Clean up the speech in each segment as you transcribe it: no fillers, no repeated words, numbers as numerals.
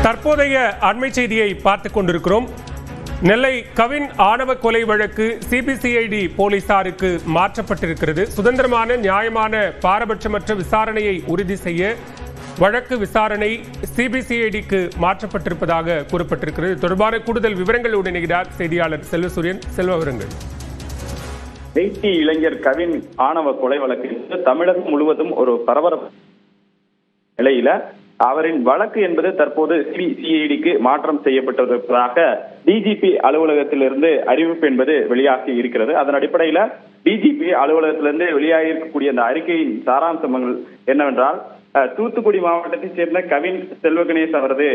தற்போதைய அண்மை செய்தியை பார்த்துக் கொண்டிருக்கிறோம். நெல்லை கவின் ஆணவ கொலை வழக்கு சிபிசிஐடி போலீசாருக்கு மாற்றப்பட்டிருக்கிறது. சுதந்திரமான, நியாயமான, பாரபட்சமற்ற விசாரணையை உறுதி செய்ய வழக்கு விசாரணை சிபிசிஐடிக்கு மாற்றப்பட்டிருப்பதாக கூறப்பட்டிருக்கிறது. தொடர்பான கூடுதல் விவரங்களோடு இணைகிறார் செய்தியாளர் செல்வசூரியன். செல்வவிவரங்கள். தேசிய இளைஞர் கவின் ஆணவ கொலை வழக்கு தமிழகம் முழுவதும் ஒரு பரபரப்பு நிலையில அவரின் வழக்கு என்பது தற்போது சிபிசிஐடிக்கு மாற்றம் செய்யப்பட்டிருப்பதாக டிஜிபி அலுவலகத்திலிருந்து அறிவிப்பு என்பது வெளியாகி இருக்கிறது. அதன் அடிப்படையில டிஜிபி அலுவலகத்திலிருந்து வெளியாகி இருக்கக்கூடிய அந்த அறிக்கையின் சாராம்சங்கள் என்னவென்றால், தூத்துக்குடி மாவட்டத்தைச் சேர்ந்த கவின் செல்வகணேஷ் அவரது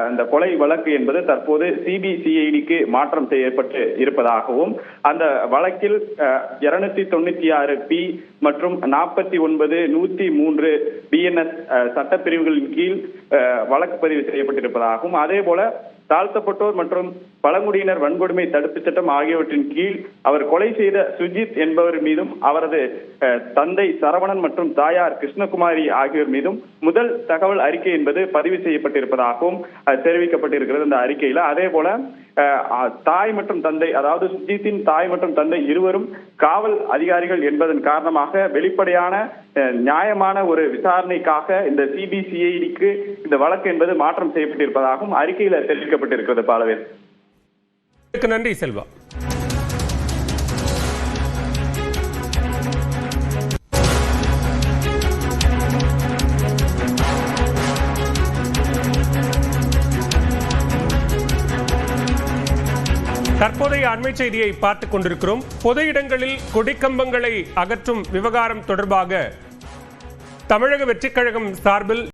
அந்த கொலை வழக்கு என்பது தற்போது சிபிசிஐடிக்கு மாற்றம் செய்யப்பட்டு இருப்பதாகவும், அந்த வழக்கில் 296 பி மற்றும் 49 103 பிஎன்எஸ் சட்டப்பிரிவுகளின் கீழ் வழக்கு பதிவு செய்யப்பட்டிருப்பதாகவும், அதே போல தாழ்த்தப்பட்டோர் மற்றும் பழங்குடியினர் வன்கொடுமை தடுப்பு சட்டம் ஆகியவற்றின் கீழ் அவர் கொலை செய்த சுஜித் என்பவர் மீதும், அவரது தந்தை சரவணன் மற்றும் தாயார் கிருஷ்ணகுமாரி ஆகியோர் மீதும் முதல் தகவல் அறிக்கை என்பது பதிவு செய்யப்பட்டிருப்பதாகவும் தெரிவிக்கப்பட்டிருக்கிறது இந்த அறிக்கையில. அதே போல தாய் மற்றும் தந்தை, அதாவது சுஜித்தின் தாய் மற்றும் தந்தை இருவரும் காவல் அதிகாரிகள் என்பதன் காரணமாக வெளிப்படையான நியாயமான ஒரு விசாரணைக்காக இந்த சிபிசிஐடிக்கு இந்த வழக்கு என்பது மாற்றம் செய்யப்பட்டிருப்பதாகவும் அறிக்கையில தெரிவிக்கப்பட்டிருக்கிறது. பாலவேல், நன்றி செல்வா. தற்போதைய அண்மை செய்தியை பார்த்துக் கொண்டிருக்கிறோம். பொது இடங்களில் கொடிக்கம்பங்களை அகற்றும் விவகாரம் தொடர்பாக தமிழக வெற்றிக் கழகம் சார்பில்